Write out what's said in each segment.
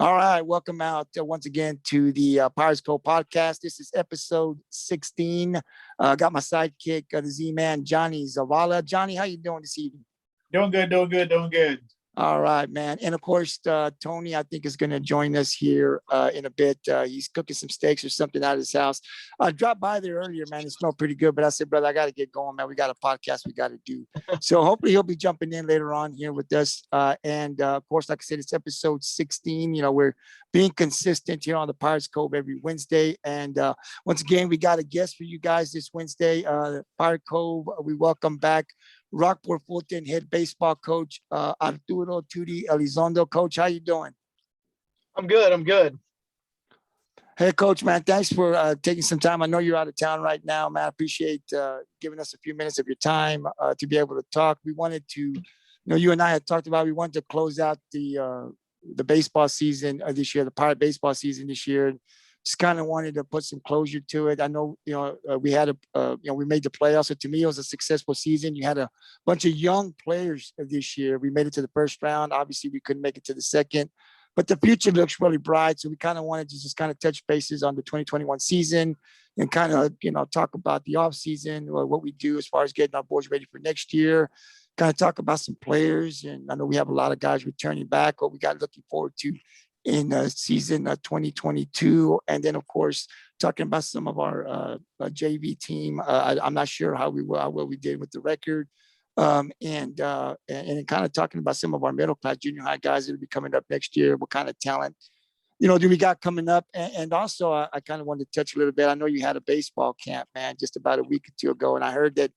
All right, welcome out once again to the Pirates Cove Podcast. This is episode 16. Got my sidekick, the Z-Man, Johnny Zavala. Johnny, how you doing this evening? Doing good. All right, man. And of course, Tony, I think, is going to join us here in a bit. He's cooking some steaks or something out of his house. I dropped by there earlier, man. It smelled pretty good, but I said, brother, I got to get going, man. We got a podcast we got to do. So hopefully he'll be jumping in later on here with us. And of course, like I said, it's episode 16. You know, we're being consistent here on the Pirates Cove every Wednesday. And once again, we got a guest for you guys this Wednesday. Pirate Cove, we welcome back Rockport-Fulton head baseball coach, Arturo Elizondo. Coach, how you doing? I'm good. Hey, Coach, man, thanks for taking some time. I know you're out of town right now, man. I appreciate giving us a few minutes of your time to be able to talk. We wanted to, you and I had talked about, we wanted to close out the baseball season this year, the Pirate baseball season this year. Just kind of wanted to put some closure to it. I know, we had we made the playoffs. So to me, it was a successful season. You had a bunch of young players this year. We made it to the first round. Obviously, we couldn't make it to the second, but the future looks really bright. So we kind of wanted to just kind of touch bases on the 2021 season and kind of, talk about the off season or what we do as far as getting our boys ready for next year. Kind of talk about some players. And I know we have a lot of guys returning back, what we got looking forward to in season 2022. And then, of course, talking about some of our JV team. I'm not sure how well we did with the record. And kind of talking about some of our middle class junior high guys that will be coming up next year. What kind of talent, do we got coming up? And also, I kind of wanted to touch a little bit. I know you had a baseball camp, man, just about a week or two ago. And I heard that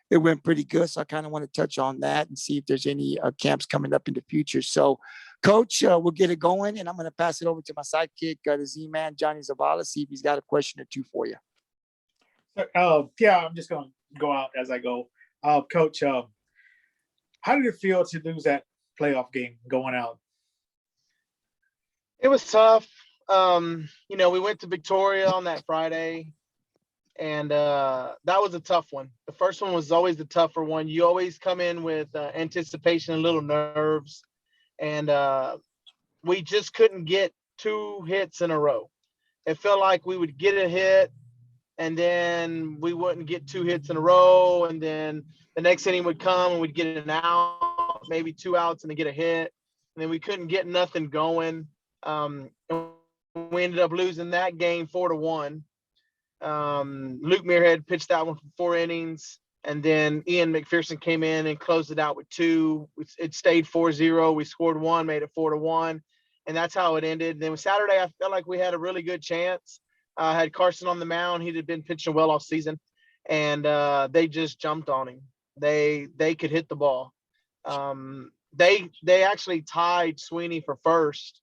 it went pretty good. So I kind of want to touch on that and see if there's any camps coming up in the future. So, Coach, we'll get it going, and I'm going to pass it over to my sidekick, the Z-Man, Johnny Zavala, see if he's got a question or two for you. I'm just going to go out as I go. Coach, how did it feel to lose that playoff game going out? It was tough. We went to Victoria on that Friday, and that was a tough one. The first one was always the tougher one. You always come in with anticipation and little nerves. And we just couldn't get two hits in a row. It felt like we would get a hit, and then we wouldn't get two hits in a row. And then the next inning would come, and we'd get an out, maybe two outs, and then get a hit. And then we couldn't get nothing going. And we ended up losing that game 4-1. Luke Muirhead pitched that one for 4 innings. And then Ian McPherson came in and closed it out with 2. It stayed 4-0. We scored 1, made it 4-1. And that's how it ended. And then Saturday, I felt like we had a really good chance. Had Carson on the mound. He had been pitching well all season. And they just jumped on him. They could hit the ball. They actually tied Sweeney for first.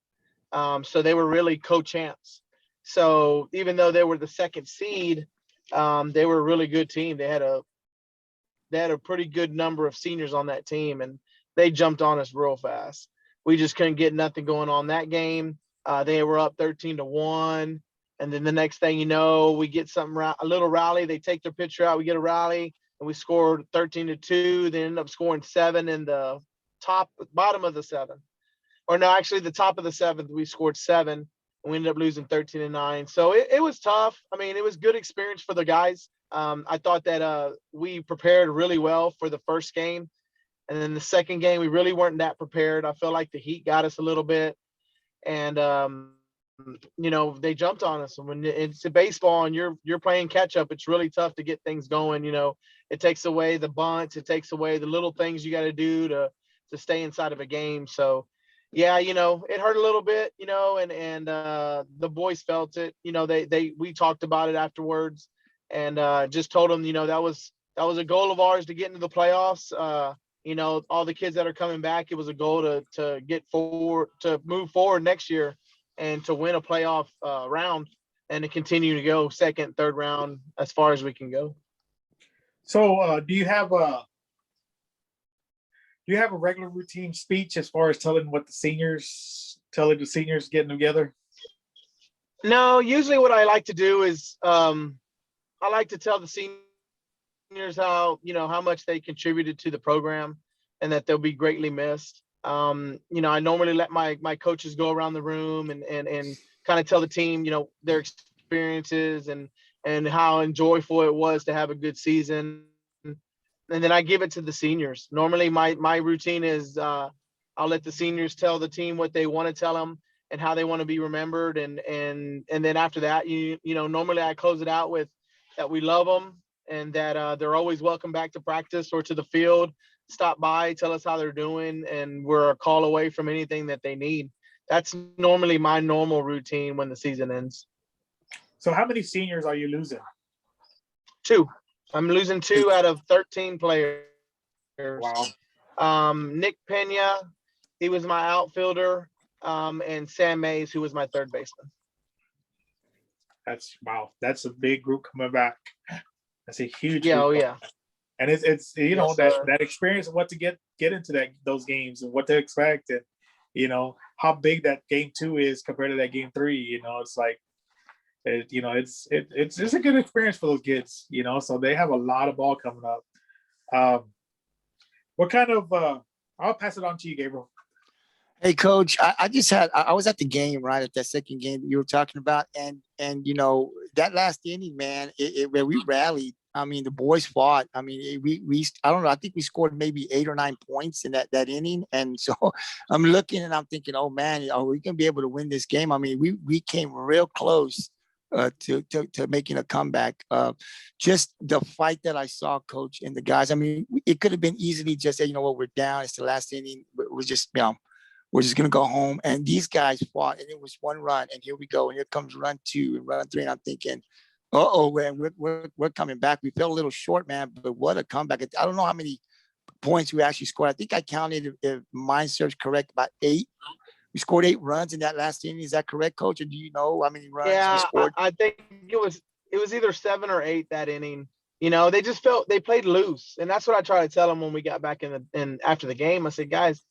So they were really co-champs. So even though they were the second seed, they were a really good team. They had a pretty good number of seniors on that team, and they jumped on us real fast. We just couldn't get nothing going on that game. They were up 13-1. And then the next thing you know, we get a little rally. They take their pitcher out. We get a rally, and we scored 13-2. They end up scoring 7 in the bottom of the 7th. Or no, actually the top of the 7th, we scored 7, and we ended up losing 13-9. So it was tough. I mean, it was good experience for the guys. I thought that we prepared really well for the first game. And then the second game, we really weren't that prepared. I felt like the heat got us a little bit. And, they jumped on us. And when it's a baseball and you're playing catch up, it's really tough to get things going. It takes away the bunts. It takes away the little things you got to do to stay inside of a game. So, yeah, it hurt a little bit, and the boys felt it. We talked about it afterwards. And just told them, that was a goal of ours to get into the playoffs. All the kids that are coming back, it was a goal to get forward, to move forward next year and to win a playoff round and to continue to go second, third round as far as we can go. So do you have a regular routine speech as far as telling the seniors getting together? No, usually what I like to do is I like to tell the seniors how much they contributed to the program and that they'll be greatly missed. I normally let my coaches go around the room and kind of tell the team, their experiences and how enjoyable it was to have a good season. And then I give it to the seniors. Normally my routine is I'll let the seniors tell the team what they want to tell them and how they want to be remembered. And then after that, normally I close it out with that we love them and that they're always welcome back to practice or to the field. Stop by, tell us how they're doing, and we're a call away from anything that they need. That's normally my normal routine when the season ends. So how many seniors are you losing? 2. I'm losing 2 out of 13 players. Wow. Nick Pena, he was my outfielder, and Sam Mays, who was my third baseman. Wow. That's a big group coming back. That's a huge Yeah, group. oh yeah. And it's Yes, that experience of what to get into those games and what to expect, and how big that game 2 is compared to that game 3. It's like it's a good experience for those kids. So they have a lot of ball coming up. What kind of I'll pass it on to you, Gabriel. Hey, Coach, I was at the game, right, at that second game that you were talking about. And that last inning, man, where we rallied. I mean, the boys fought. I mean, I don't know. I think we scored maybe 8 or 9 points in that inning. And so I'm looking and I'm thinking, oh, man, are we going to be able to win this game? I mean, we came real close to making a comeback. Just the fight that I saw, Coach, and the guys. I mean, it could have been easily just, you know what, we're down. It's the last inning. We're just, we're just gonna go home. And these guys fought, and it was 1 run, and here we go, and here comes run 2 and run 3, and I'm thinking, man, we're coming back. We fell a little short, man, but what a comeback! I don't know how many points we actually scored. I think I counted, if mine serves correct, about 8. We scored 8 runs in that last inning. Is that correct, Coach? Or do you know how many runs we scored? I think it was either 7 or 8 that inning. They just they played loose, and that's what I tried to tell them when we got back in after the game. I said, guys,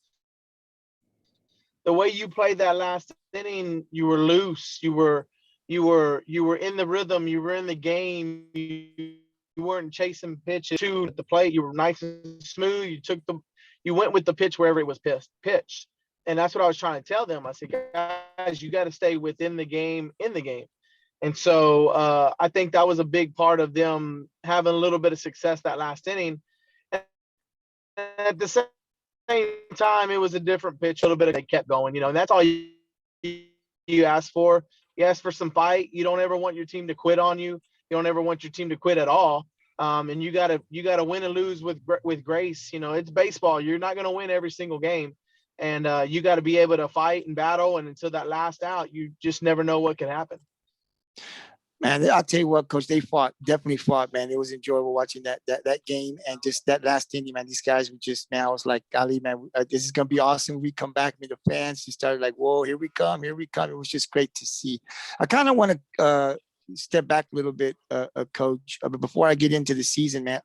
the way you played that last inning, you were loose. You were in the rhythm. You were in the game. You weren't chasing pitches to the plate. You were nice and smooth. You went with the pitch wherever it was pitched. And that's what I was trying to tell them. I said, guys, you got to stay within the game, in the game. And so I think that was a big part of them having a little bit of success that last inning. And at the same time, it was a different pitch, a little bit of, they kept going, and that's all you ask for. You ask for some fight. You don't ever want your team to quit on you. You don't ever want your team to quit at all. And you gotta win and lose with grace. It's baseball. You're not gonna win every single game, and you got to be able to fight and battle. And until that last out, you just never know what can happen. Man, I'll tell you what, Coach, they definitely fought, man. It was enjoyable watching that game, and just that last inning, man. These guys were just, man, I was like, golly, man, this is gonna be awesome. We come back, and the fans just started like, whoa, here we come. It was just great to see. I kind of want to step back a little bit, Coach, but before I get into the season, man,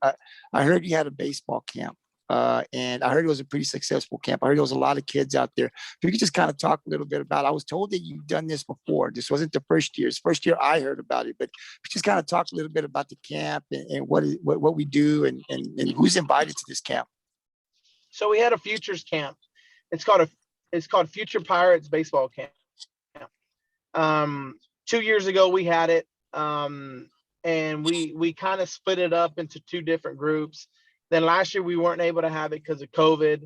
I heard you had a baseball camp. And I heard it was a pretty successful camp. I heard there was a lot of kids out there. If you could just kind of talk a little bit about it. I was told that you've done this before. This wasn't the first year. It's the first year I heard about it. But just kind of talk a little bit about the camp and what we do and who's invited to this camp. So we had a futures camp. It's called Future Pirates Baseball Camp. 2 years ago we had it, and we kind of split it up into 2 different groups. Then last year we weren't able to have it because of COVID.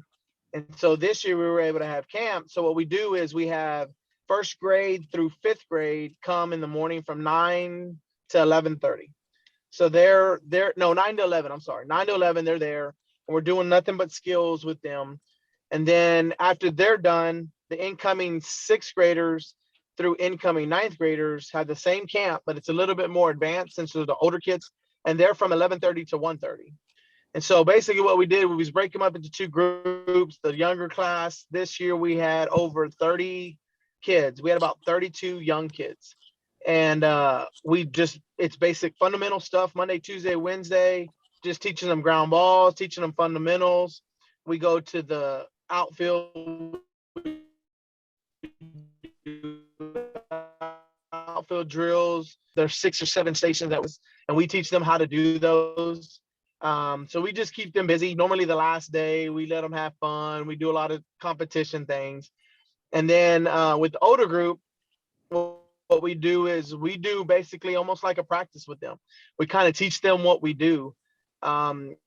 And so this year we were able to have camp. So what we do is we have 1st grade through 5th grade come in the morning from 9 to 11:30. So they're 9 to 11. I'm sorry. 9 to 11, they're there. And we're doing nothing but skills with them. And then after they're done, the incoming 6th graders through incoming 9th graders have the same camp, but it's a little bit more advanced since they're the older kids. And they're from 11:30 to 1:30. And so basically what we did was break them up into 2 groups. The younger class, this year we had over 30 kids. We had about 32 young kids. And it's basic fundamental stuff, Monday, Tuesday, Wednesday, just teaching them ground balls, teaching them fundamentals. We go to the outfield drills. There's 6 or 7 stations and we teach them how to do those. So we just keep them busy. Normally the last day we let them have fun. We do a lot of competition things. And then with the older group, what we do is we do basically almost like a practice with them. We kind of teach them what we do. We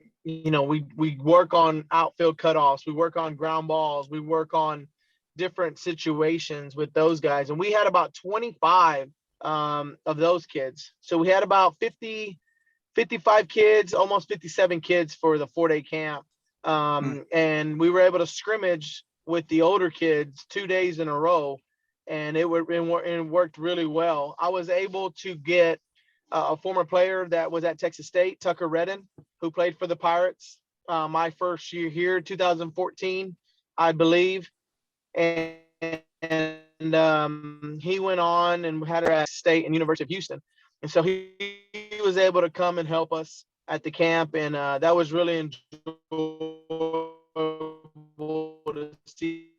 work on outfield cutoffs. We work on ground balls. We work on different situations with those guys. And we had about 25 of those kids. So we had about 55 kids, almost 57 kids for the 4-day camp. And we were able to scrimmage with the older kids 2 days in a row, and it worked really well. I was able to get a former player that was at Texas State, Tucker Redden, who played for the Pirates my first year here, 2014, I believe. And he went on and had her at State and University of Houston. And so he was able to come and help us at the camp, and that was really enjoyable to see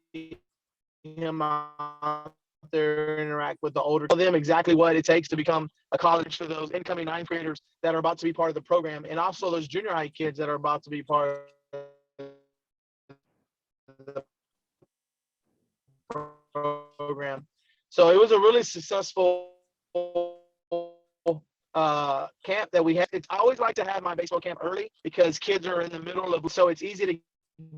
him out there interact with the older, tell them exactly what it takes to become a college for those incoming ninth graders that are about to be part of the program, and also those junior high kids that are about to be part of the program. So it was a really successful camp that we had. I always like to have my baseball camp early because kids are in the middle of, so it's easy to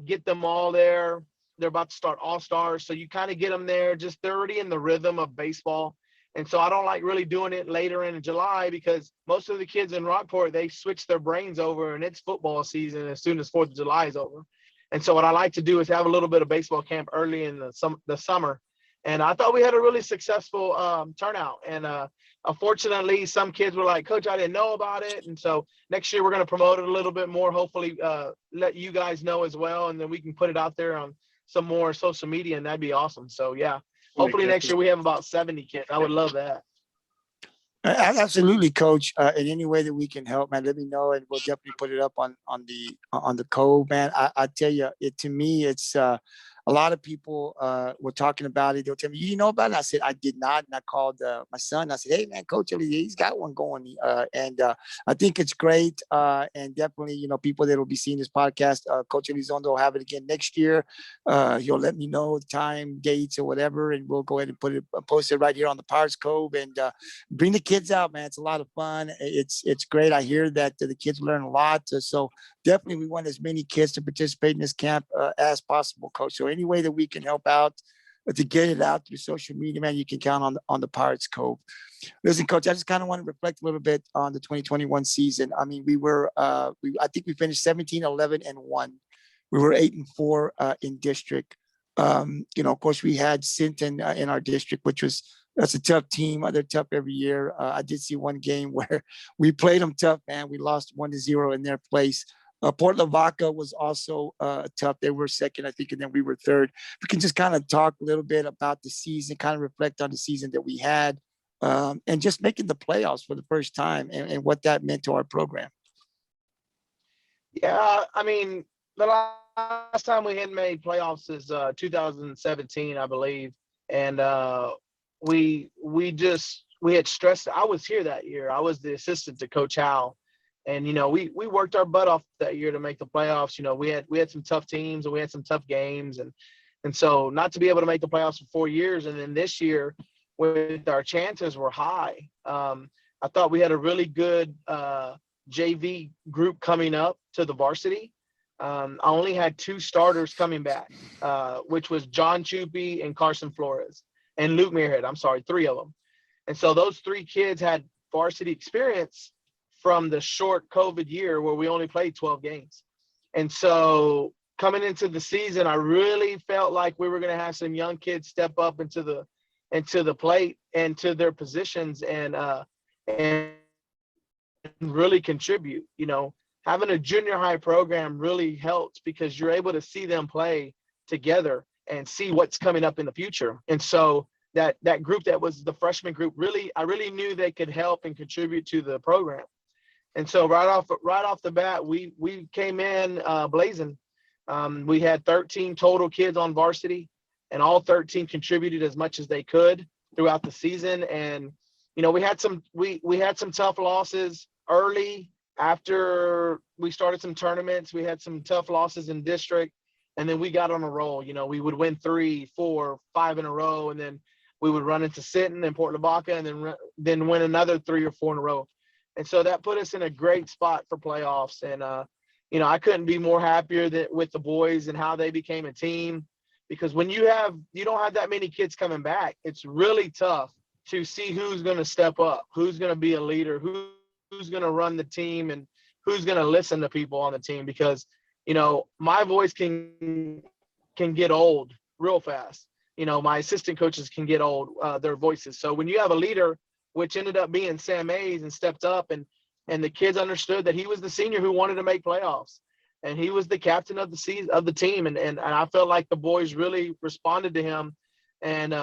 get them all there. They're about to start all-stars, so you kind of get them there just they're already in the rhythm of baseball. And so I don't like really doing it later in July because most of the kids in Rockport, they switch their brains over and it's football season as soon as 4th of July is over. And so what I like to do is have a little bit of baseball camp early in the summer. And I thought we had a really successful turnout. And unfortunately, some kids were like, Coach, I didn't know about it. And so next year we're going to promote it a little bit more, hopefully let you guys know as well. And then we can put it out there on some more social media, and that'd be awesome. So, yeah, hopefully next year we have about 70 kids. I would love that. Absolutely, Coach. In any way that we can help, man, let me know, and we'll definitely put it up on the Cove, man. I tell you, to me, it's a lot of people were talking about it. They'll tell me, you know about it? I said, I did not. And I called my son. I said, hey, man, Coach, he's got one going. And I think it's great. And definitely, people that will be seeing this podcast, Coach Elizondo will have it again next year. He'll let me know time, dates, or whatever. And we'll go ahead and post it right here on the Pirates Cove, and bring the kids out, man. It's a lot of fun. It's great. I hear that the kids learn a lot. So definitely we want as many kids to participate in this camp as possible, Coach. So any way that we can help out to get it out through social media, man, you can count on the Pirates Cove. Listen, Coach, I just kind of want to reflect a little bit on the 2021 season. I mean, I think we finished 17-11-1. We were 8-4 in district. Of course, we had Sinton in our district, that's a tough team. They're tough every year. I did see one game where we played them tough, man. We lost 1-0 in their place. Port Lavaca was also tough. They were second, I think, and then we were third. We can just kind of talk a little bit about the season, kind of reflect on the season that we had, and just making the playoffs for the first time and what that meant to our program. Yeah, I mean, the last time we had made playoffs is 2017, I believe. And we had stressed. I was here that year. I was the assistant to Coach Howe. And, we worked our butt off that year to make the playoffs. We had some tough teams and we had some tough games. And so not to be able to make the playoffs for 4 years. And then this year, with our chances were high. I thought we had a really good JV group coming up to the varsity. I only had 2 starters coming back, which was John Chupi and Carson Flores and Luke Muirhead. I'm sorry, 3 of them. And so those 3 kids had varsity experience from the short COVID year where we only played 12 games. And so coming into the season, I really felt like we were going to have some young kids step up into the plate and to their positions and really contribute. Having a junior high program really helps because you're able to see them play together and see what's coming up in the future. And so that group that was the freshman group, I really knew they could help and contribute to the program. And so right off the bat, we came in blazing. We had 13 total kids on varsity, and all 13 contributed as much as they could throughout the season. And we had some tough losses early after we started some tournaments, we had some tough losses in district, and then we got on a roll. We would win 3, 4, 5 in a row, and then we would run into Sinton and Port Lavaca, and then win another 3 or 4 in a row. And so that put us in a great spot for playoffs. And I couldn't be more happier with the boys and how they became a team, because when you don't have that many kids coming back, it's really tough to see who's going to step up, who's going to be a leader, who's going to run the team, and who's going to listen to people on the team. Because, my voice can get old real fast. My assistant coaches can get old, their voices. So when you have a leader, which ended up being Sam Mays, and stepped up, and the kids understood that he was the senior who wanted to make playoffs, and he was the captain of the team. And I felt like the boys really responded to him, and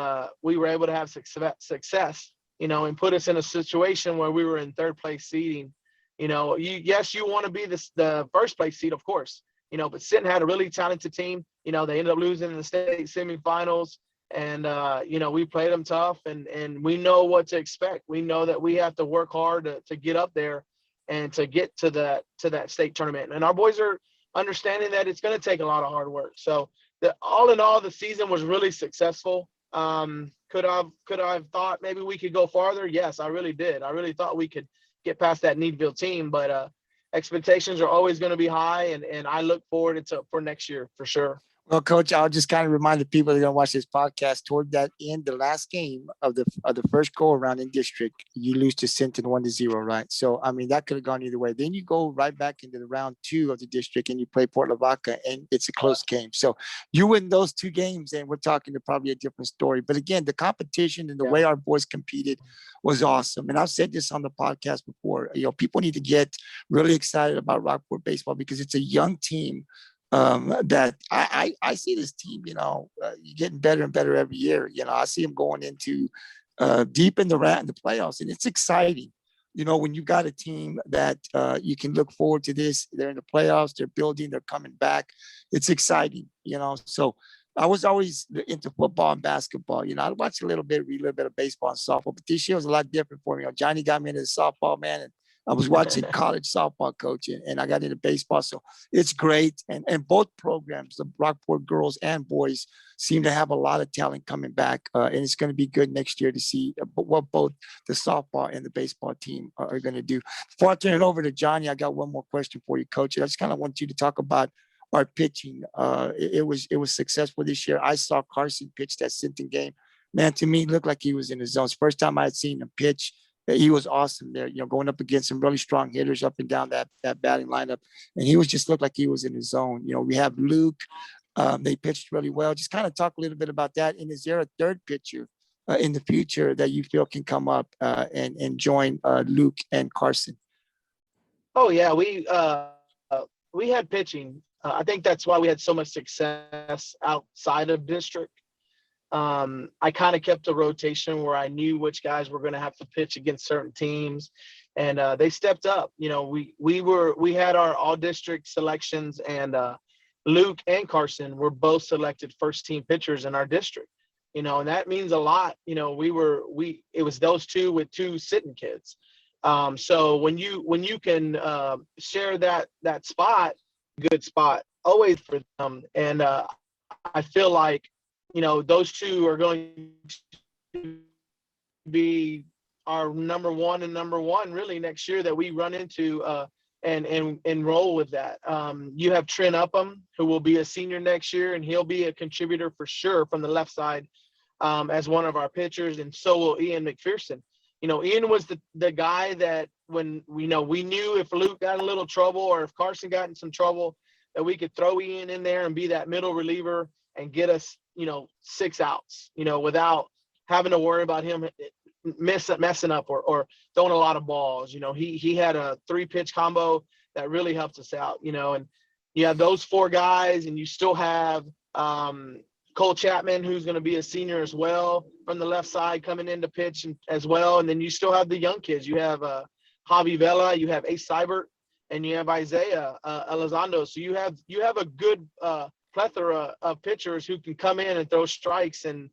we were able to have success, and put us in a situation where we were in third place seeding. You want to be the first place seed, of course, but Sinton had a really talented team. They ended up losing in the state semifinals, and we played them tough, and we know what to expect. We know that we have to work hard to get up there and to get to that state tournament. And our boys are understanding that it's going to take a lot of hard work. So all in all, the season was really successful. Could I have thought maybe we could go farther? Yes, I really did. I really thought we could get past that Needville team, but expectations are always going to be high, and I look forward for next year for sure. Well, Coach, I'll just kind of remind the people that are going to watch this podcast, toward that end, the last game of the first go around in district, you lose to Sinton 1-0, right? So, I mean, that could have gone either way. Then you go right back into the round 2 of the district, and you play Port Lavaca, and it's a close game. So you win those 2 games, and we're talking to probably a different story. But again, the competition and the way our boys competed was awesome. And I've said this on the podcast before, people need to get really excited about Rockport baseball, because it's a young team. That I see this team, getting better and better every year. I see them going into deep in the playoffs, and it's exciting. When you got a team that you can look forward to this, they're in the playoffs, they're building, they're coming back. It's exciting, So I was always into football and basketball. I watched a little bit of baseball and softball, but this year was a lot different for me. Johnny got me into softball, man, and I was watching college softball coaching, and I got into baseball. So it's great. And both programs, the Rockport girls and boys, seem to have a lot of talent coming back. And it's going to be good next year to see what both the softball and the baseball team are going to do. Before I turn it over to Johnny, I got one more question for you, Coach. I just kind of want you to talk about our pitching. It was successful this year. I saw Carson pitch that Sinton game. Man, to me, it looked like he was in his zone. It's the first time I had seen him pitch. He was awesome there, going up against some really strong hitters up and down that batting lineup. And he just looked like he was in his zone. We have Luke. They pitched really well. Just kind of talk a little bit about that. And is there a third pitcher in the future that you feel can come up and join Luke and Carson? Oh, yeah. We had pitching. I think that's why we had so much success outside of district. I kind of kept a rotation where I knew which guys were going to have to pitch against certain teams, and they stepped up. We had our all district selections, and Luke and Carson were both selected first team pitchers in our district. And that means a lot. It was those two with 2 Sinton kids. So when you can share that spot, good spot always for them, and I feel like those 2 are going to be our number 1 and number 1 really next year that we run into and roll with that. You have Trent Upham, who will be a senior next year, and he'll be a contributor for sure from the left side as one of our pitchers, and so will Ian McPherson. Ian was the guy that when we knew if Luke got in a little trouble or if Carson got in some trouble, that we could throw Ian in there and be that middle reliever and get us 6 outs, without having to worry about him messing up or throwing a lot of balls. He had a 3-pitch combo that really helped us out, and you have those 4 guys, and you still have Cole Chapman, who's going to be a senior as well from the left side coming in to pitch as well. And then you still have the young kids. You have Javi Vela, you have Ace Seibert, and you have Isaiah Elizondo. So you have a good plethora of pitchers who can come in and throw strikes, and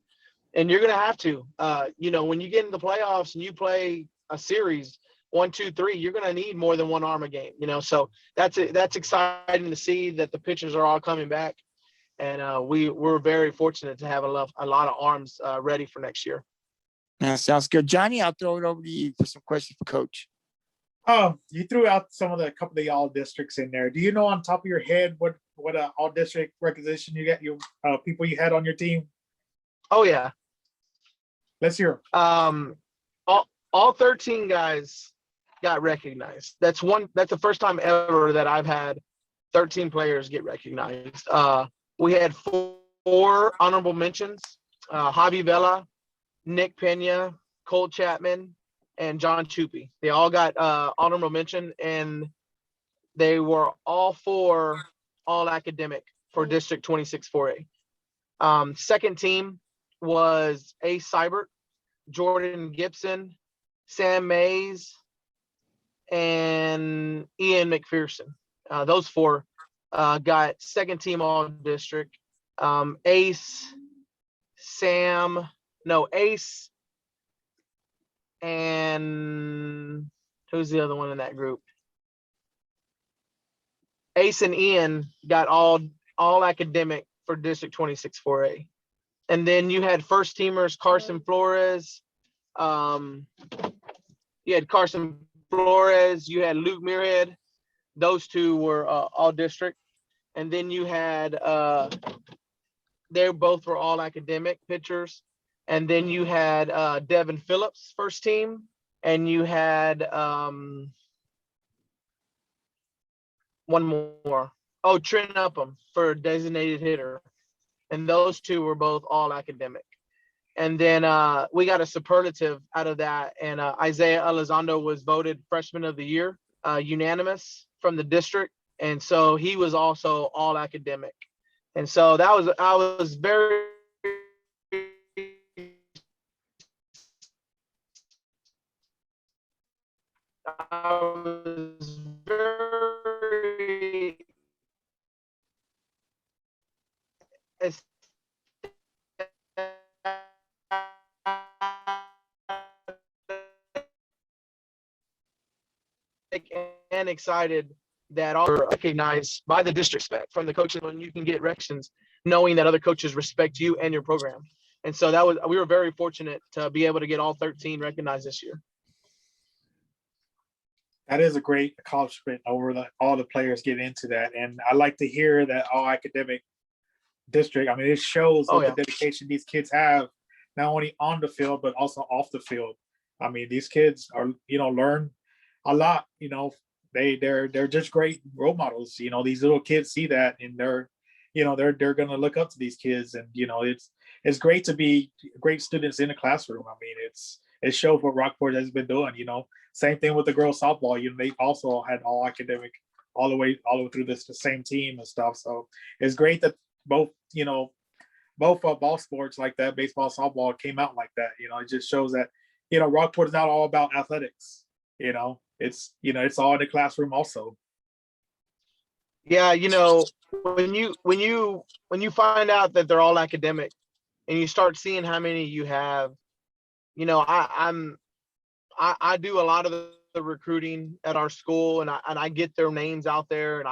you're going to have to, when you get into the playoffs and you play a series, 1, 2, 3, you're going to need more than one arm a game, so that's exciting to see that the pitchers are all coming back. And we're very fortunate to have a lot of arms ready for next year. Yeah, sounds good. Johnny, I'll throw it over to you for some questions for Coach. You threw out some of the couple of the all districts in there. Do you know on top of your head what all district recognition you got, your people you had on your team? Oh yeah. Let's hear them. All 13 guys got recognized. That's the first time ever that I've had 13 players get recognized. We had 4 honorable mentions: Javi Vela, Nick Pena, Cole Chapman, and John Chupi. They all got honorable mention, and they were all 4 all academic for District 26 4A. Second team was Ace Seibert, Jordan Gibson, Sam Mays, and Ian McPherson. Those 4 got second team all district. Ace, and who's the other one in that group? Ace and Ian got all academic for District 26 4A. And then you had first teamers Carson Flores. You had Carson Flores. You had Luke Muirhead. Those 2 were all district. And then you had they both were all academic pitchers. And then you had Devin Phillips, first team. And you had one more. Oh, Trent Upham for designated hitter. And those 2 were both all academic. And then we got a superlative out of that. And Isaiah Elizondo was voted freshman of the year, unanimous from the district. And so he was also all academic. And so I was very and excited that all are recognized by the district spec from the coaches, when you can get recognitions knowing that other coaches respect you and your program. And so we were very fortunate to be able to get all 13 recognized this year. That is a great accomplishment over all the players get into that. And I like to hear that all academic district. I mean, it shows the dedication these kids have, not only on the field, but also off the field. I mean, these kids are, learn a lot, they're just great role models. These little kids see that, and they're going to look up to these kids. And, it's great to be great students in the classroom. I mean, it shows what Rockport has been doing, Same thing with the girls softball. They also had all academic all the way through the same team and stuff. So it's great that both ball sports like that, baseball, softball, came out like that. It just shows that, Rockport is not all about athletics. It's all in the classroom also. Yeah, when you find out that they're all academic, and you start seeing how many you have, I do a lot of the recruiting at our school, and I get their names out there, and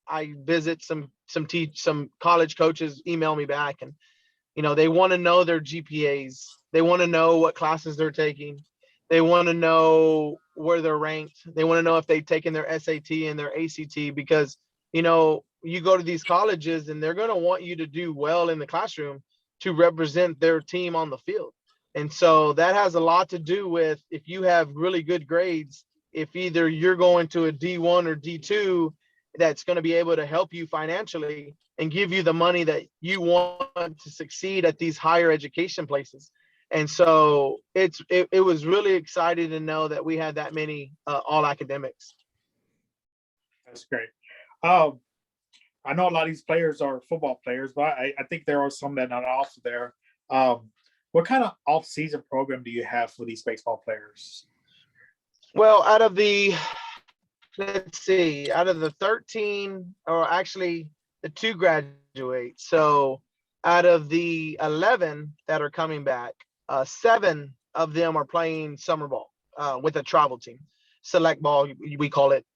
I visit some college coaches, email me back, and they want to know their GPAs, they want to know what classes they're taking, they want to know where they're ranked, they want to know if they've taken their SAT and their ACT, because you go to these colleges and they're going to want you to do well in the classroom to represent their team on the field. And so that has a lot to do with, if you have really good grades, if either you're going to a D1 or D2, that's going to be able to help you financially and give you the money that you want to succeed at these higher education places. And so it was really exciting to know that we had that many all academics. That's great. I know a lot of these players are football players, but I think there are some that are also there. What kind of off-season program do you have for these baseball players? Well, out of the 13, or actually the 2 graduate. So out of the 11 that are coming back, 7 of them are playing summer ball with a travel team. select ball, we call it.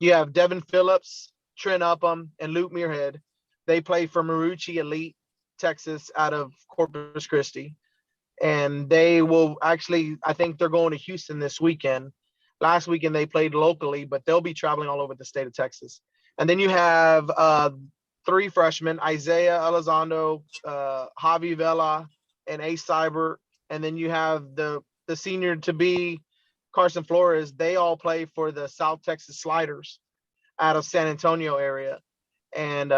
You have Devin Phillips, Trent Upham, and Luke Muirhead. They play for Marucci Elite, Texas, out of Corpus Christi. And they will actually, I think they're going to Houston this weekend. Last weekend they played locally, but they'll be traveling all over the state of Texas. And then you have 3 freshmen, Isaiah Elizondo, Javi Vela, and Ace Seibert. And then you have the senior to be, Carson Flores. They all play for the South Texas Sliders out of San Antonio area. And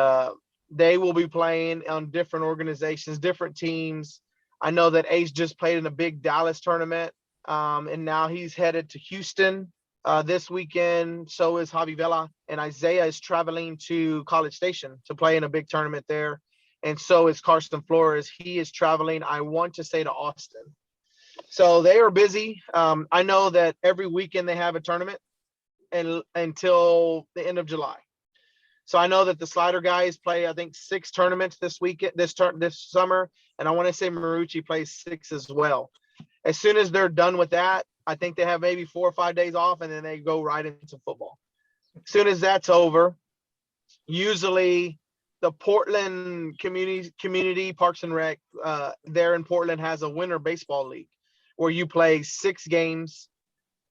they will be playing on different organizations, different teams. I know that Ace just played in a big Dallas tournament, and now he's headed to Houston this weekend. So is Javi Vela, and Isaiah is traveling to College Station to play in a big tournament there. And so is Carson Flores. He is traveling, I want to say, to Austin. So they are busy. I know that every weekend they have a tournament until the end of July. So I know that the Slider guys play, I think, 6 tournaments this summer, and I want to say Marucci plays 6 as well. As soon as they're done with that, I think they have maybe 4 or 5 days off, and then they go right into football. As soon as that's over, usually the Portland community Parks and Rec there in Portland has a winter baseball league where you play 6 games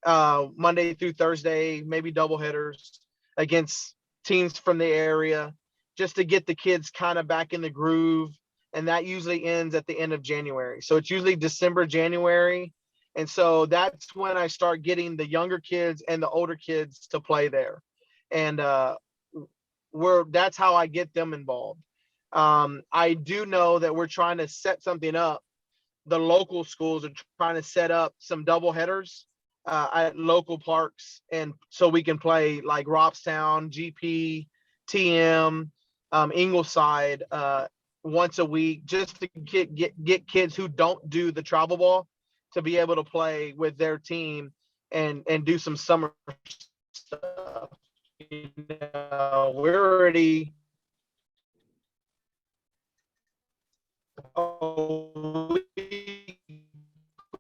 Monday through Thursday, maybe doubleheaders against teams from the area, just to get the kids kind of back in the groove. And that usually ends at the end of January. So it's usually December, January. And so that's when I start getting the younger kids and the older kids to play there. And that's how I get them involved. I do know that we're trying to set something up. The local schools are trying to set up some double headers at local parks, and so we can play like Robstown, GP, TM, Ingleside once a week, just to get kids who don't do the travel ball to be able to play with their team and do some summer stuff. We're already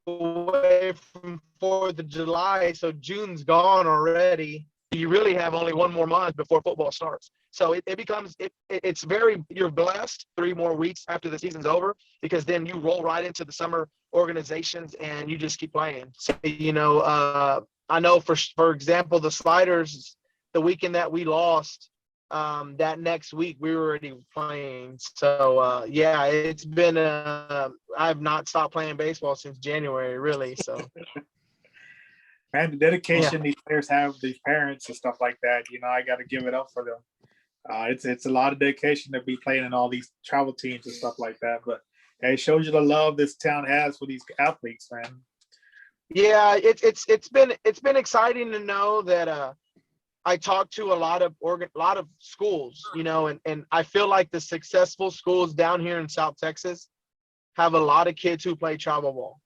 away from 4th of July, so June's gone already. You really have only 1 more month before football starts. So it becomes, it's very, you're blessed 3 more weeks after the season's over, because then you roll right into the summer organizations and you just keep playing. So, I know for example, the Sliders, the weekend that we lost, that next week we were already playing. So yeah, it's been I've not stopped playing baseball since January, really. So man, the dedication these players have, these parents and stuff like that, I got to give it up for them. It's a lot of dedication to be playing in all these travel teams and stuff like that. But it shows you the love this town has for these athletes, man. Yeah, it's been exciting to know that I talk to a lot of schools, and I feel like the successful schools down here in South Texas have a lot of kids who play travel ball,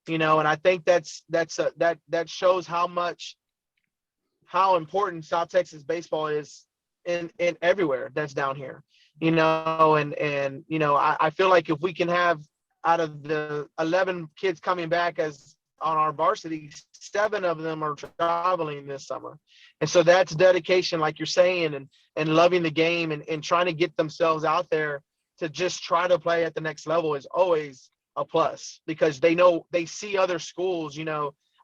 and I think that shows how important South Texas baseball is in everywhere that's down here, and I feel like if we can have, out of the 11 kids coming back as on our varsity, 7 of them are traveling this summer. And so that's dedication, like you're saying, and loving the game and trying to get themselves out there to just try to play at the next level is always a plus, because they see other schools.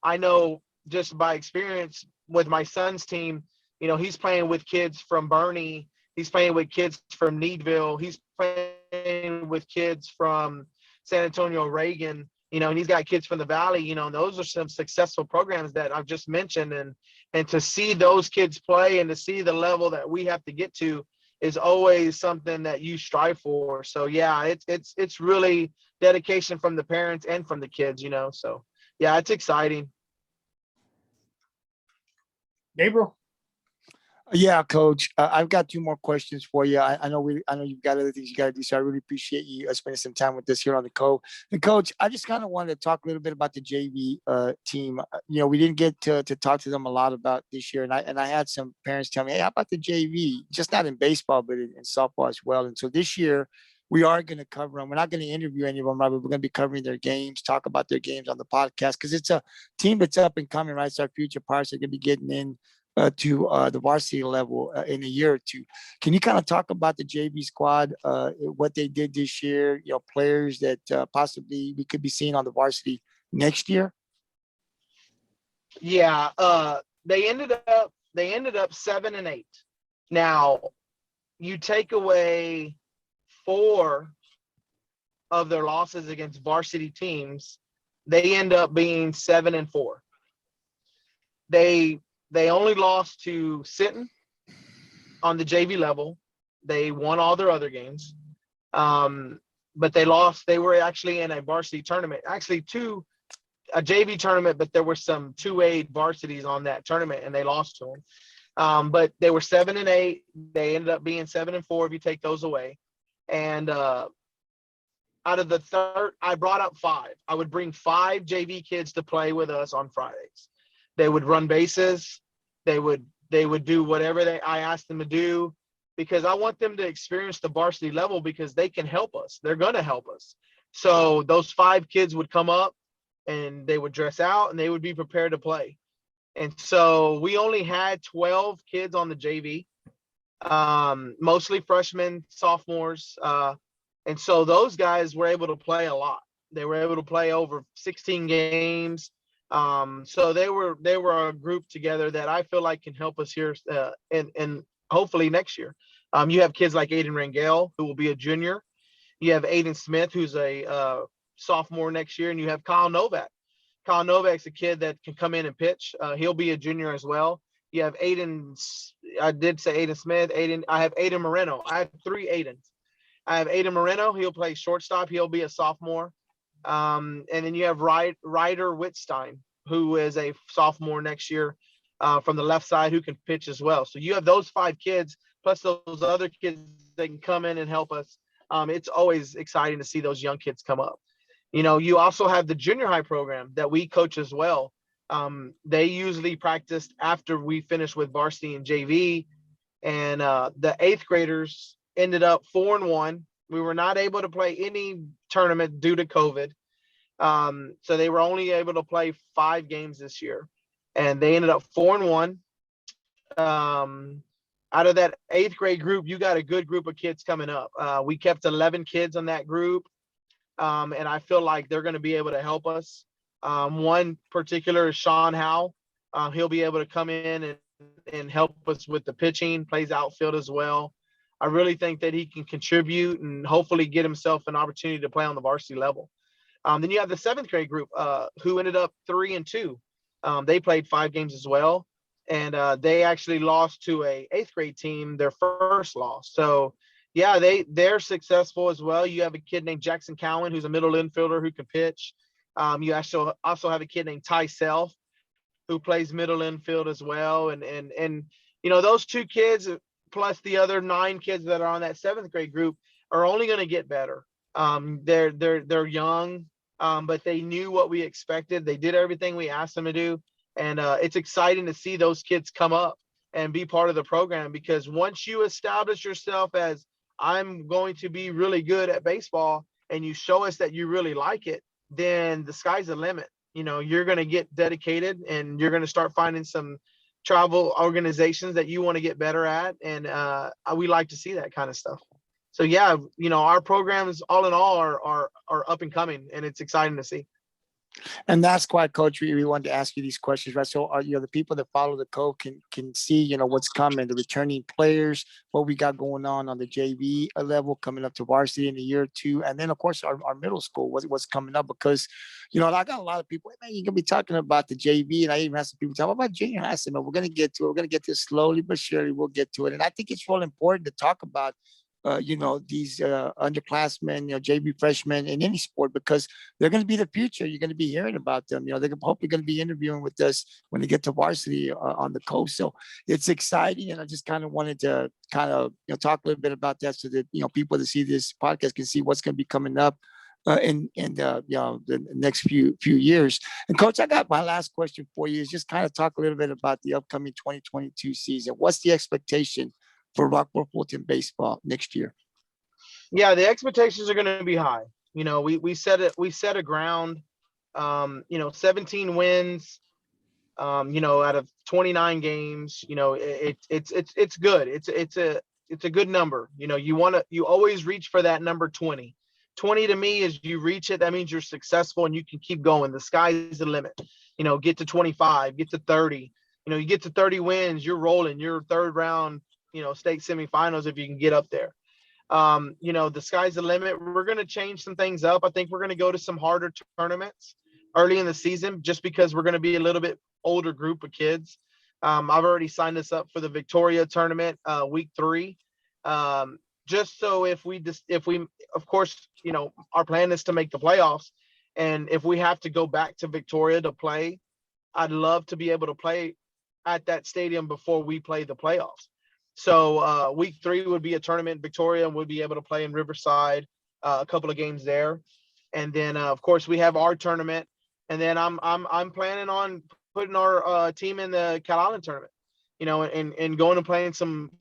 I know just by experience with my son's team, he's playing with kids from Bernie, he's playing with kids from Needville, he's playing with kids from San Antonio, Reagan, and he's got kids from the Valley, and those are some successful programs that I've just mentioned. And to see those kids play and to see the level that we have to get to is always something that you strive for. So yeah, it's really dedication from the parents and from the kids, so yeah, it's exciting. Gabriel? Yeah, Coach. I've got 2 more questions for you. I know you've got other things you got to do, so I really appreciate you spending some time with us here on the Cove. And Coach, I just kind of wanted to talk a little bit about the JV team. We didn't get to talk to them a lot about this year, and I had some parents tell me, "Hey, how about the JV? Just not in baseball, but in softball as well." And so this year, we are going to cover them. We're not going to interview any of them, right? But we're going to be covering their games, talk about their games on the podcast, because it's a team that's up and coming, right? So our future Pirates are going to be getting in to the varsity level in a year or two. Can you kind of talk about the JV squad, what they did this year, players that possibly we could be seeing on the varsity next year? Yeah, they ended up 7-8. Now, you take away 4 of their losses against varsity teams, they end up being 7-4. They only lost to Sinton on the JV level. They won all their other games, but they lost. They were actually in a varsity tournament, actually a JV tournament, but there were some 2A varsities on that tournament, and they lost to them. But they were 7-8. They ended up being 7-4 if you take those away. And out of the third, I brought up 5. I would bring 5 JV kids to play with us on Fridays. They would run bases. They would do whatever I asked them to do, because I want them to experience the varsity level, because they can help us. They're going to help us. So those 5 kids would come up, and they would dress out, and they would be prepared to play. And so we only had 12 kids on the JV, mostly freshmen, sophomores. And so those guys were able to play a lot. They were able to play over 16 games. So they were a group together that I feel like can help us here and hopefully next year. You have kids like Aiden Rangel, who will be a junior. You have Aiden Smith, who's a sophomore next year, and you have Kyle Novak. Kyle Novak's a kid that can come in and pitch. He'll be a junior as well. You have Aiden. I did say Aiden Smith. I have Aiden Moreno. I have 3 Aidens. I have Aiden Moreno. He'll play shortstop. He'll be a sophomore. And then you have Ryder Wittstein, who is a sophomore next year from the left side, who can pitch as well. So you have those 5 kids, plus those other kids that can come in and help us. It's always exciting to see those young kids come up. You also have the junior high program that we coach as well. They usually practiced after we finished with varsity and JV, and the 8th graders ended up 4-1. We were not able to play any tournament due to COVID. So they were only able to play 5 games this year, and they ended up 4-1. Out of that 8th grade group, you got a good group of kids coming up. We kept 11 kids on that group. And I feel like they're going to be able to help us. One particular is Sean Howe. He'll be able to come in and help us with the pitching, plays outfield as well. I really think that he can contribute and hopefully get himself an opportunity to play on the varsity level. Then you have the 7th grade group who ended up 3-2. They played 5 games as well. And they actually lost to a 8th grade team, their first loss. So yeah, they're successful as well. You have a kid named Jackson Cowan, who's a middle infielder who can pitch. You also have a kid named Ty Self, who plays middle infield as well. And those 2 kids plus the other 9 kids that are on that 7th grade group are only going to get better. They're young, but they knew what we expected. They did everything we asked them to do, and it's exciting to see those kids come up and be part of the program, because once you establish yourself as I'm going to be really good at baseball, and you show us that you really like it, then the sky's the limit. You're going to get dedicated, and you're going to start finding some travel organizations that you want to get better at. And we like to see that kind of stuff. So yeah, our programs all in all are up and coming, and it's exciting to see. And that's why, Coach, we wanted to ask you these questions, right? So, the people that follow the Cove can see, what's coming, the returning players, what we got going on the JV level, coming up to varsity in a year or 2, and then of course our middle school, what's coming up, because, I got a lot of people, hey, man, you're gonna be talking about the JV, and I even have some people talk about junior high. I said, man, we're gonna get to it. We're gonna get to it slowly but surely. We'll get to it, and I think it's really important to talk about these underclassmen, JV freshmen in any sport, because they're going to be the future. You're going to be hearing about them. They're hopefully going to be interviewing with us when they get to varsity on the Cove. So it's exciting, and I just kind of wanted to talk a little bit about that, so that people that see this podcast can see what's going to be coming up in the next few years. And Coach, I got my last question for you, is just kind of talk a little bit about the upcoming 2022 season. What's the expectation for Rockport-Fulton baseball next year? Yeah, the expectations are going to be high. You know, we set a ground. 17 wins. Out of 29 games. It's good. It's a good number. You always reach for that number 20. 20 to me is you reach it, that means you're successful and you can keep going. The sky's the limit. Get to 25, get to 30. You get to 30 wins, you're rolling. You're third round, state semifinals if you can get up there. The sky's the limit. We're going to change some things up. I think we're going to go to some harder tournaments early in the season just because we're going to be a little bit older group of kids. I've already signed us up for the Victoria tournament, week 3. Just so if we, of course, our plan is to make the playoffs. And if we have to go back to Victoria to play, I'd love to be able to play at that stadium before we play the playoffs. So week 3 would be a tournament in Victoria, and we'll be able to play in Riverside, a couple of games there. And then, of course, we have our tournament. And then I'm planning on putting our team in the Cal Island tournament, and going and playing some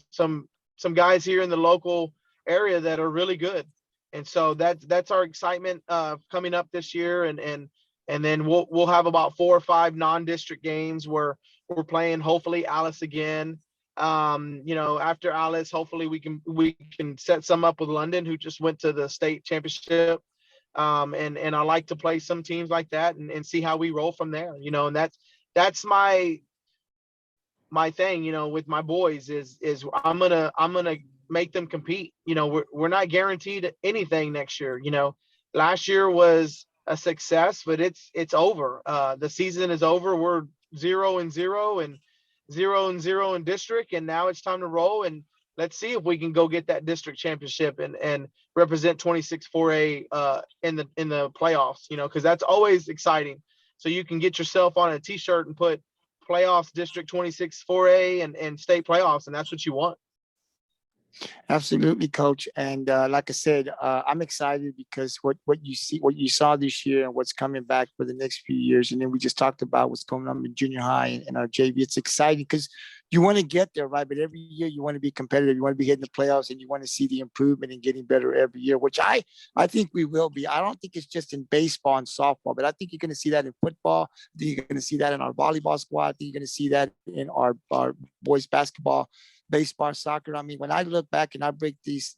guys here in the local area that are really good. And so that's our excitement coming up this year. And then we'll have about 4 or 5 non-district games where we're playing hopefully Alice again. After Alice, hopefully we can set some up with London, who just went to the state championship. And I like to play some teams like that and see how we roll from there, and that's my thing, with my boys is I'm gonna make them compete. We're not guaranteed anything next year. Last year was a success, but it's over. The season is over. We're 0-0 and 0-0 in district, and now it's time to roll. And let's see if we can go get that district championship and represent 26 4A in the playoffs, because that's always exciting. So you can get yourself on a t-shirt and put playoffs district 26 4A and state playoffs, and that's what you want. Absolutely, Coach. And like I said, I'm excited because what you saw this year and what's coming back for the next few years. And then we just talked about what's going on in junior high and our JV. It's exciting because you want to get there, right? But every year you want to be competitive. You want to be hitting the playoffs, and you want to see the improvement and getting better every year, which I think we will be. I don't think it's just in baseball and softball, but I think you're going to see that in football. I think you're going to see that in our volleyball squad. I think you're going to see that in our boys basketball, baseball, soccer. I mean, when I look back and I break these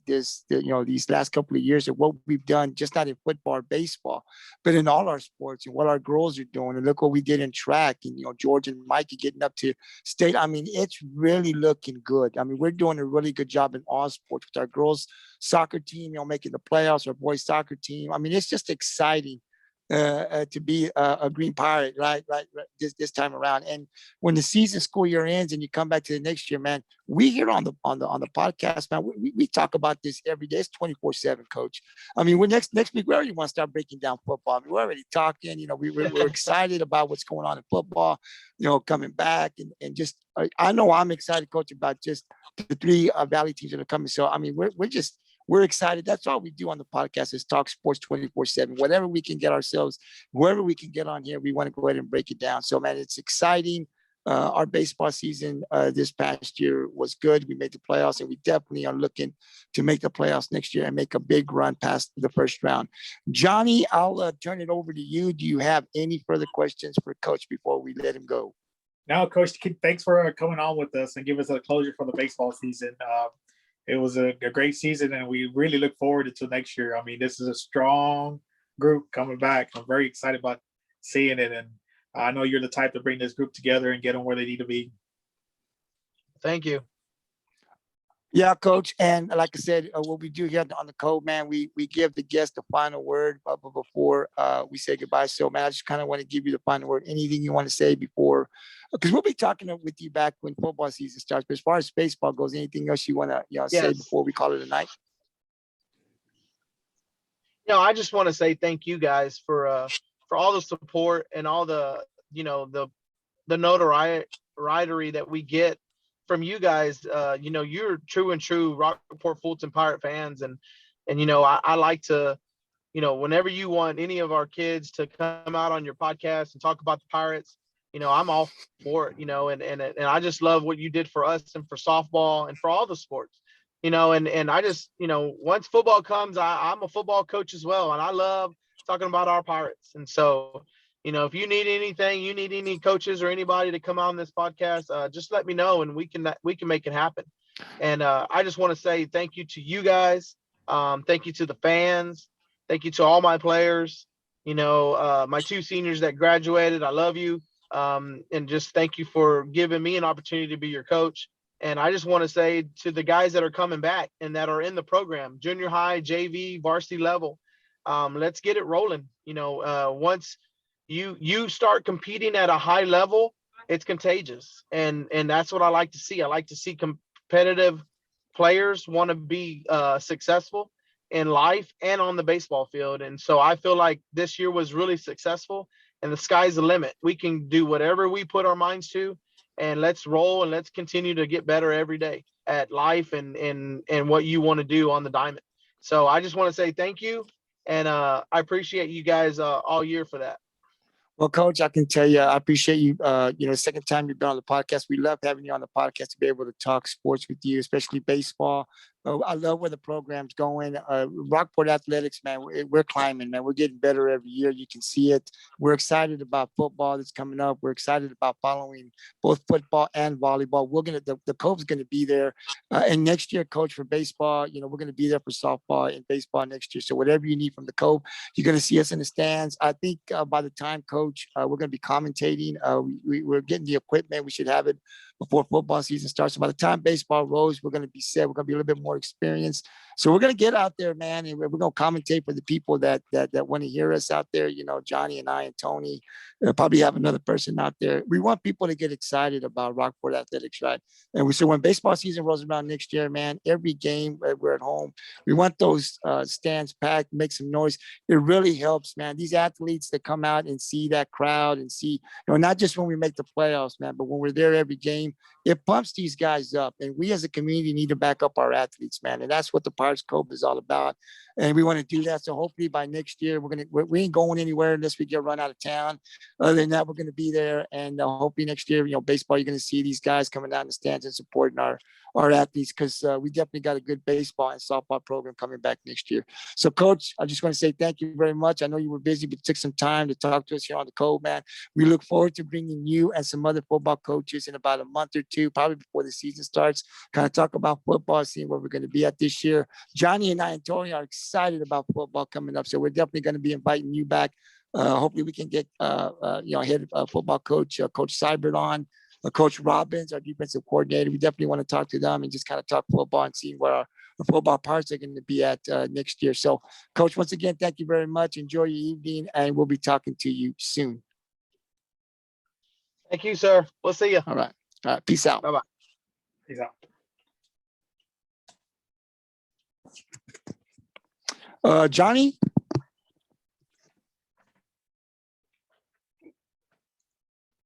last couple of years of what we've done, just not in football or baseball, but in all our sports and what our girls are doing, and look what we did in track, and George and Mikey getting up to state. I mean, it's really looking good. I mean, we're doing a really good job in all sports with our girls soccer team, making the playoffs, our boys soccer team. I mean, it's just exciting to be a Green Pirate, right this time around. And when the school year ends and you come back to the next year, man, we here on the podcast, man, we talk about this every day. It's 24/7, Coach. I mean, we're next week we already want to start breaking down football. I mean, we're already talking. We're excited about what's going on in football, coming back, and just I know I'm excited, Coach, about just the 3 Valley teams that are coming. So I mean, we're excited. That's all we do on the podcast is talk sports 24/7. Whatever we can get ourselves, wherever we can get on here, we want to go ahead and break it down. So, man, it's exciting. Our baseball season this past year was good. We made the playoffs, and we definitely are looking to make the playoffs next year and make a big run past the first round. Johnny, I'll turn it over to you. Do you have any further questions for Coach before we let him go? No, Coach, thanks for coming on with us and give us a closure for the baseball season. It was a great season, and we really look forward to next year. I mean, this is a strong group coming back. I'm very excited about seeing it, and I know you're the type to bring this group together and get them where they need to be. Thank you. Yeah, Coach. And like I said, what we do here on the Cove, man, we give the guest the final word before we say goodbye. So, man, I just kind of want to give you the final word. Anything you want to say before, because we'll be talking with you back when football season starts. But as far as baseball goes, anything else you want to say before we call it a night? I just want to say thank you guys for all the support and all the the notoriety that we get from you guys. You're true Rockport-Fulton Pirate fans, and I like to, whenever you want any of our kids to come out on your podcast and talk about the Pirates, I'm all for it. And I just love what you did for us and for softball and for all the sports. and I just, once football comes, I'm a football coach as well. And I love talking about our Pirates. And so, if you need anything, you need any coaches or anybody to come on this podcast, just let me know and we can make it happen. And I just want to say thank you to you guys. Thank you to the fans. Thank you to all my players. My 2 seniors that graduated, I love you. And just thank you for giving me an opportunity to be your coach. And I just want to say to the guys that are coming back and that are in the program, junior high, JV, varsity level, let's get it rolling. Once you start competing at a high level, it's contagious. And that's what I like to see. I like to see competitive players want to be successful in life and on the baseball field. And so I feel like this year was really successful and the sky's the limit. We can do whatever we put our minds to, and let's roll and let's continue to get better every day at life and what you want to do on the diamond. So I just want to say thank you. And I appreciate you guys all year for that. Well, Coach, I can tell you, I appreciate you. Second time you've been on the podcast. We love having you on the podcast to be able to talk sports with you, especially baseball. I love where the program's going. Rockport Athletics, man, we're climbing, man. We're getting better every year. You can see it. We're excited about football that's coming up. We're excited about following both football and volleyball. The Cove's going to be there. And next year, Coach, for baseball, we're going to be there for softball and baseball next year. So whatever you need from the Cove, you're going to see us in the stands. I think by the time, Coach, we're going to be commentating. We're getting the equipment. We should have it before football season starts. So by the time baseball rolls, we're going to be set. We're going to be a little bit more experienced. So we're going to get out there, man, and we're going to commentate for the people that want to hear us out there. Johnny and I and Tony, probably have another person out there. We want people to get excited about Rockport Athletics, right? And so when baseball season rolls around next year, man, every game we're at home, we want those stands packed, make some noise. It really helps, man. These athletes that come out and see that crowd and see, not just when we make the playoffs, man, but when we're there every game, it pumps these guys up. And we as a community need to back up our athletes, man. And that's what the Pirates Cove is all about. And we want to do that. So hopefully by next year, we ain't going anywhere unless we get run out of town. Other than that, we're going to be there. And hopefully next year, baseball, you're going to see these guys coming down the stands and supporting our athletes, because we definitely got a good baseball and softball program coming back next year. So, Coach, I just want to say thank you very much. I know you were busy, but took some time to talk to us here on the Cove, man. We look forward to bringing you and some other football coaches in about a month or two, probably before the season starts, kind of talk about football, seeing where we're going to be at this year. Johnny and I and Tony are excited about football coming up, so we're definitely going to be inviting you back. Hopefully we can get, head football coach, Coach Seibert on, Coach Robbins, our defensive coordinator. We definitely want to talk to them and just kind of talk football and see where our football Pirates are going to be at next year. So, Coach, once again, thank you very much. Enjoy your evening, and we'll be talking to you soon. Thank you, sir. We'll see you. All right. Peace out. Bye-bye. Peace out. Johnny?